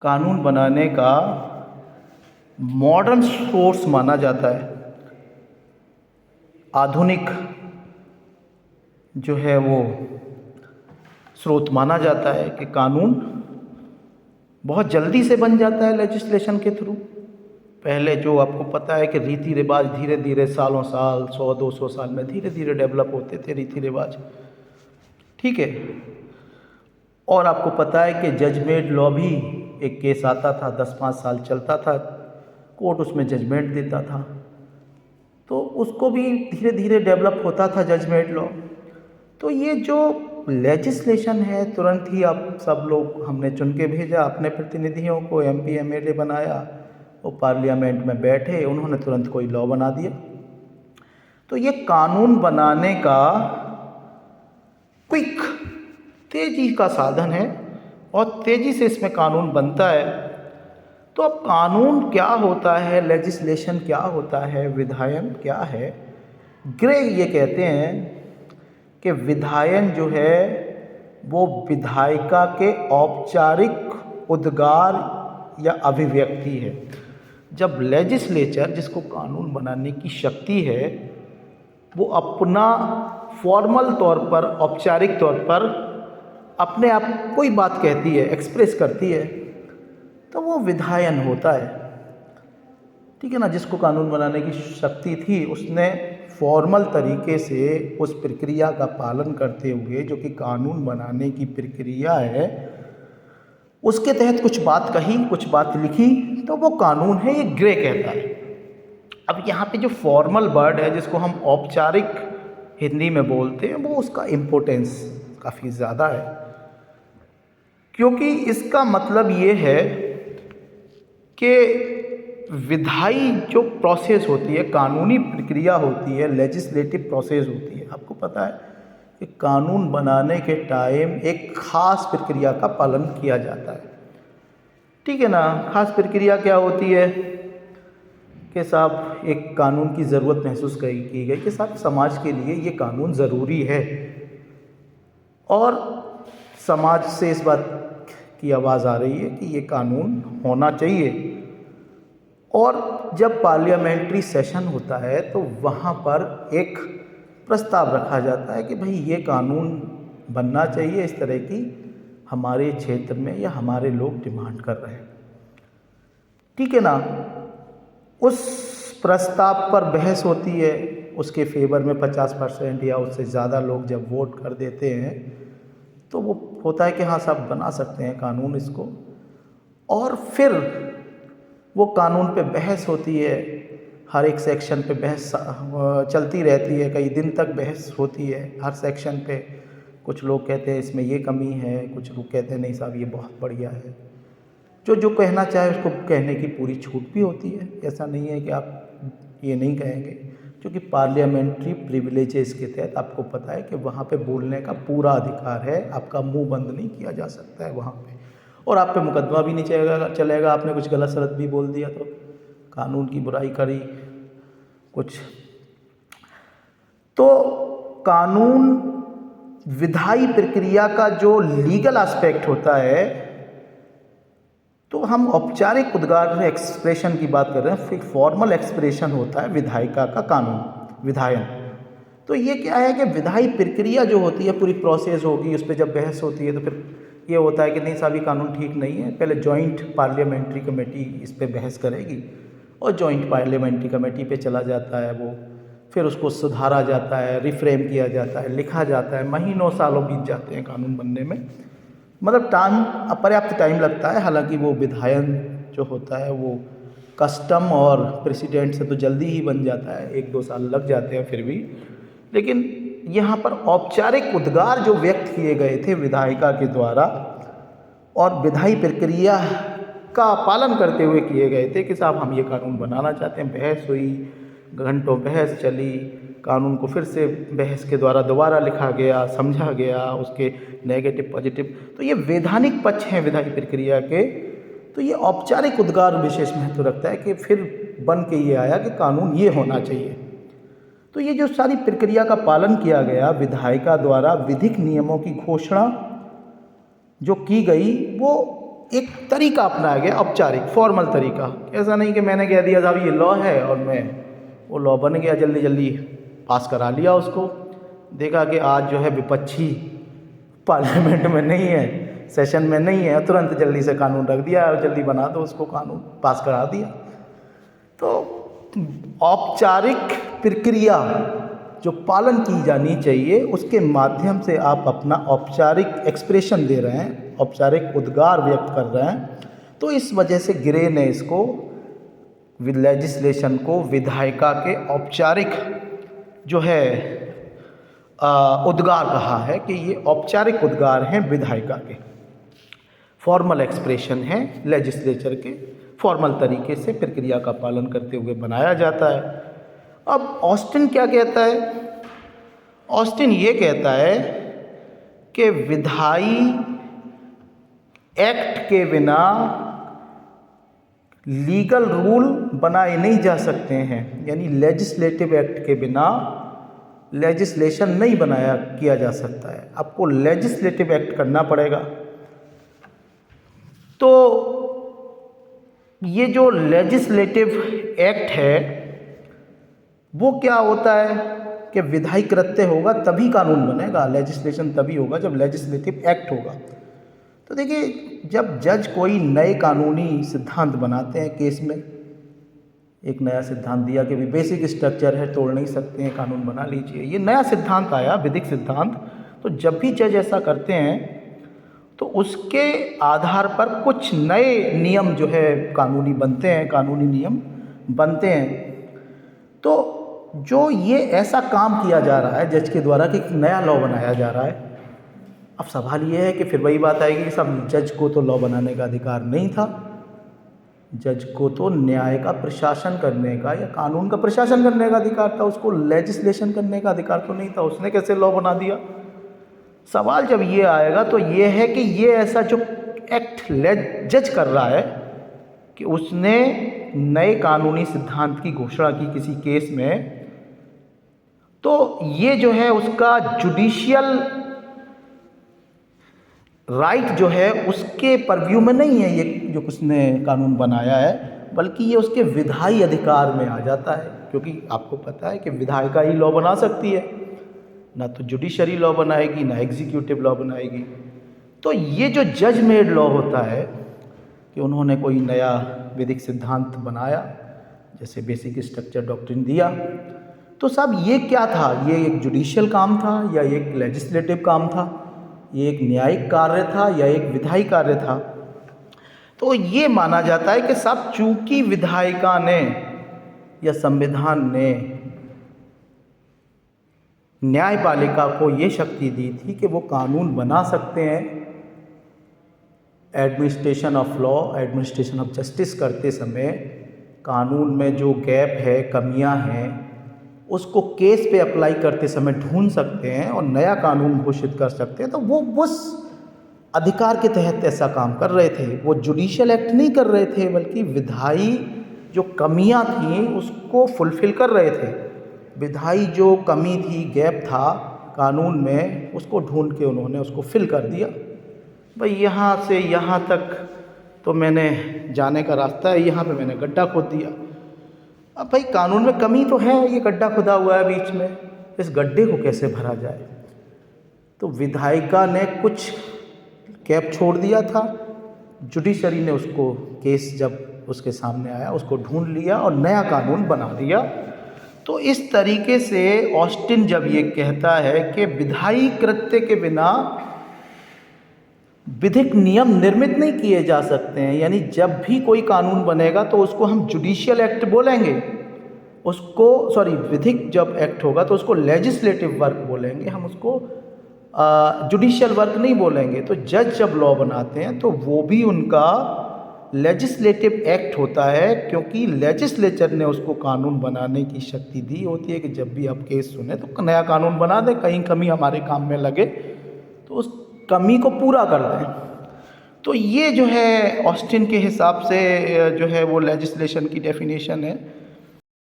कानून बनाने का मॉडर्न सोर्स माना जाता है। आधुनिक जो है वो स्रोत माना जाता है कि कानून बहुत जल्दी से बन जाता है लेजिस्लेशन के थ्रू। पहले जो आपको पता है कि रीति रिवाज धीरे धीरे सालों साल 100-200 साल में धीरे धीरे डेवलप होते थे रीति रिवाज, ठीक है। और आपको पता है कि जजमेंट लॉ भी एक केस आता था, 10-5 साल चलता था, कोर्ट उसमें जजमेंट देता था, तो उसको भी धीरे धीरे डेवलप होता था जजमेंट लॉ। तो ये जो लेजिस्लेशन है तुरंत ही आप सब लोग हमने चुन के भेजा अपने प्रतिनिधियों को, एमपी एमएलए बनाया, वो पार्लियामेंट में बैठे, उन्होंने तुरंत कोई लॉ बना दिया। तो ये कानून बनाने का क्विक तेजी का साधन है और तेजी से इसमें कानून बनता है। तो अब कानून क्या होता है, लेजिस्लेशन क्या होता है, विधायन क्या है? ग्रे ये कहते हैं कि विधायन जो है वो विधायिका के औपचारिक उद्गार या अभिव्यक्ति है। जब लेजिस्लेचर, जिसको कानून बनाने की शक्ति है, वो अपना फॉर्मल तौर पर, औपचारिक तौर पर अपने आप कोई बात कहती है, एक्सप्रेस करती है, तो वो विधायन होता है, ठीक है ना। जिसको कानून बनाने की शक्ति थी उसने फॉर्मल तरीके से उस प्रक्रिया का पालन करते हुए, जो कि कानून बनाने की प्रक्रिया है, उसके तहत कुछ बात कही, कुछ बात लिखी, तो वो कानून है, ये ग्रे कहता है। अब यहाँ पे जो फॉर्मल वर्ड है जिसको हम औपचारिक हिंदी में बोलते हैं, वो उसका इम्पोर्टेंस काफ़ी ज़्यादा है, क्योंकि इसका मतलब ये है कि विधायी जो प्रोसेस होती है, कानूनी प्रक्रिया होती है, लेजिस्लेटिव प्रोसेस होती है, आपको पता है कि कानून बनाने के टाइम एक ख़ास प्रक्रिया का पालन किया जाता है, ठीक है ना। ख़ास प्रक्रिया क्या होती है कि साहब एक कानून की ज़रूरत महसूस की गई कि साहब समाज के लिए ये कानून ज़रूरी है, और समाज से इस बात की आवाज़ आ रही है कि ये कानून होना चाहिए। और जब पार्लियामेंट्री सेशन होता है तो वहाँ पर एक प्रस्ताव रखा जाता है कि भाई ये कानून बनना चाहिए, इस तरह की हमारे क्षेत्र में या हमारे लोग डिमांड कर रहे हैं, ठीक है ना। उस प्रस्ताव पर बहस होती है, उसके फेवर में 50% या उससे ज़्यादा लोग जब वोट कर देते हैं तो वो होता है कि हाँ साहब बना सकते हैं कानून इसको। और फिर वो कानून पे बहस होती है, हर एक सेक्शन पे बहस चलती रहती है, कई दिन तक बहस होती है हर सेक्शन पे। कुछ लोग कहते हैं इसमें ये कमी है, कुछ लोग कहते हैं नहीं साहब ये बहुत बढ़िया है। जो जो कहना चाहे उसको कहने की पूरी छूट भी होती है, ऐसा नहीं है कि आप ये नहीं कहेंगे, क्योंकि पार्लियामेंट्री प्रिविलेजेस के तहत आपको पता है कि वहाँ पे बोलने का पूरा अधिकार है, आपका मुंह बंद नहीं किया जा सकता है वहाँ पे, और आप पे मुकदमा भी नहीं चलेगा आपने कुछ गलत सलत भी बोल दिया तो, कानून की बुराई करी कुछ। तो कानून विधायी प्रक्रिया का जो लीगल एस्पेक्ट होता है, तो हम औपचारिक उद्गार एक्सप्रेशन की बात कर रहे हैं, फिर फॉर्मल एक्सप्रेशन होता है विधायिका का कानून, विधायन। तो ये क्या है कि विधायी प्रक्रिया जो होती है, पूरी प्रोसेस होगी, उस पर जब बहस होती है तो फिर ये होता है कि नहीं साहब ये कानून ठीक नहीं है, पहले जॉइंट पार्लियामेंट्री कमेटी इस पर बहस करेगी, और जॉइंट पार्लियामेंट्री कमेटी पे चला जाता है वो, फिर उसको सुधारा जाता है, रिफ्रेम किया जाता है, लिखा जाता है, महीनों सालों बीत जाते हैं कानून बनने में, मतलब टाइम, पर्याप्त टाइम लगता है। हालांकि वो विधायन जो होता है वो कस्टम और प्रेसिडेंट से तो जल्दी ही बन जाता है, 1-2 साल लग जाते हैं फिर भी, लेकिन यहाँ पर औपचारिक उद्गार जो व्यक्त किए गए थे विधायिका के द्वारा और विधायी प्रक्रिया का पालन करते हुए किए गए थे कि साहब हम ये कानून बनाना चाहते हैं, बहस हुई, घंटों बहस चली, कानून को फिर से बहस के द्वारा दोबारा लिखा गया, समझा गया, उसके नेगेटिव पॉजिटिव, तो ये वैधानिक पक्ष हैं विधायी प्रक्रिया के। तो ये औपचारिक उद्गार विशेष महत्व रखता है कि फिर बन के ये आया कि कानून ये होना चाहिए। तो ये जो सारी प्रक्रिया का पालन किया गया, विधायिका द्वारा विधिक नियमों की घोषणा जो की गई, वो एक तरीका अपनाया गया, औपचारिक फॉर्मल तरीका। ऐसा नहीं कि मैंने कह दिया साहब ये लॉ है और मैं वो लॉ बन गया, जल्दी जल्दी पास करा लिया उसको। देखा कि आज जो है विपक्षी पार्लियामेंट में नहीं है, सेशन में नहीं है, तुरंत जल्दी से कानून रख दिया और जल्दी बना दो उसको, कानून पास करा दिया। तो औपचारिक प्रक्रिया जो पालन की जानी चाहिए उसके माध्यम से आप अपना औपचारिक एक्सप्रेशन दे रहे हैं, औपचारिक उद्गार व्यक्त कर रहे हैं। तो इस वजह से ग्रे ने इसको लेजिस्लेशन को विधायिका के औपचारिक जो है उद्गार कहा है कि ये औपचारिक उद्गार हैं विधायिका के, फॉर्मल एक्सप्रेशन है, लेजिस्लेचर के फॉर्मल तरीके से प्रक्रिया का पालन करते हुए बनाया जाता है। अब ऑस्टिन क्या कहता है? ऑस्टिन ये कहता है कि विधायी एक्ट के बिना लीगल रूल बनाए नहीं जा सकते हैं, यानी लेजिस्लेटिव एक्ट के बिना लेजिस्लेशन नहीं बनाया किया जा सकता है, आपको लेजिस्लेटिव एक्ट करना पड़ेगा। तो ये जो लेजिस्लेटिव एक्ट है वो क्या होता है कि विधायी कृत्य होगा तभी कानून बनेगा, लेजिस्लेशन तभी होगा जब लेजिस्लेटिव एक्ट होगा। तो देखिए, जब जज कोई नए कानूनी सिद्धांत बनाते हैं केस में, एक नया सिद्धांत दिया कि भी बेसिक स्ट्रक्चर है, तोड़ नहीं सकते हैं, कानून बना लीजिए, ये नया सिद्धांत आया, विधिक सिद्धांत। तो जब भी जज ऐसा करते हैं तो उसके आधार पर कुछ नए नियम जो है कानूनी बनते हैं, कानूनी नियम बनते हैं। तो जो ये ऐसा काम किया जा रहा है जज के द्वारा कि नया लॉ बनाया जा रहा है, अब सवाल ये है कि फिर वही बात आएगी कि सब जज को तो लॉ बनाने का अधिकार नहीं था, जज को तो न्याय का प्रशासन करने का या कानून का प्रशासन करने का अधिकार था, उसको लेजिस्लेशन करने का अधिकार तो नहीं था, उसने कैसे लॉ बना दिया। सवाल जब ये आएगा तो ये है कि ये ऐसा जो एक्ट जज कर रहा है कि उसने नए कानूनी सिद्धांत की घोषणा की किसी केस में, तो ये जो है उसका जुडिशियल राइट जो है उसके परव्यू में नहीं है ये जो उसने कानून बनाया है, बल्कि ये उसके विधायी अधिकार में आ जाता है। क्योंकि आपको पता है कि विधायिका ही लॉ बना सकती है, ना तो जुडिशरी लॉ बनाएगी ना एग्जीक्यूटिव लॉ बनाएगी। तो ये जो जज मेड लॉ होता है कि उन्होंने कोई नया विधिक सिद्धांत बनाया, जैसे बेसिक स्ट्रक्चर डॉक्ट्रिन दिया, तो सब ये क्या था? ये एक जुडिशियल काम था या एक लेजिस्लेटिव काम था, ये एक न्यायिक कार्य था या एक विधायी कार्य था? तो ये माना जाता है कि सब चूंकि विधायिका ने या संविधान ने न्यायपालिका को ये शक्ति दी थी कि वो कानून बना सकते हैं, administration of law, administration of justice करते समय कानून में जो गैप है, कमियां हैं, उसको केस पे अप्लाई करते समय ढूंढ सकते हैं और नया कानून घोषित कर सकते हैं। तो वो उस अधिकार के तहत ऐसा काम कर रहे थे, वो जुडिशियल एक्ट नहीं कर रहे थे, बल्कि विधायी जो कमियां थीं उसको फुलफिल कर रहे थे। विधायी जो कमी थी, गैप था कानून में, उसको ढूंढ के उन्होंने उसको फिल कर दिया। भाई यहाँ से यहाँ तक तो मैंने जाने का रास्ता है, यहाँ पे मैंने गड्ढा खोद दिया। अब भाई कानून में कमी तो है, ये गड्ढा खुदा हुआ है बीच में, इस गड्ढे को कैसे भरा जाए? तो विधायिका ने कुछ गैप छोड़ दिया था, जुडिशरी ने उसको केस जब उसके सामने आया उसको ढूंढ लिया और नया कानून बना दिया। तो इस तरीके से ऑस्टिन जब ये कहता है कि विधायी कृत्य के बिना विधिक नियम निर्मित नहीं किए जा सकते हैं, यानी जब भी कोई कानून बनेगा तो उसको हम जुडिशियल एक्ट बोलेंगे, उसको विधिक जब एक्ट होगा तो उसको लेजिस्लेटिव वर्क बोलेंगे, हम उसको जुडिशियल वर्क नहीं बोलेंगे। तो जज जब लॉ बनाते हैं तो वो भी उनका लेजिस्लेटिव एक्ट होता है, क्योंकि लेजिस्लेचर ने उसको कानून बनाने की शक्ति दी होती है कि जब भी आप केस सुने तो नया कानून बना दें, कहीं कमी हमारे काम में लगे तो उस कमी को पूरा कर दें। तो ये जो है ऑस्टिन के हिसाब से जो है वो लेजिस्लेशन की डेफिनेशन है।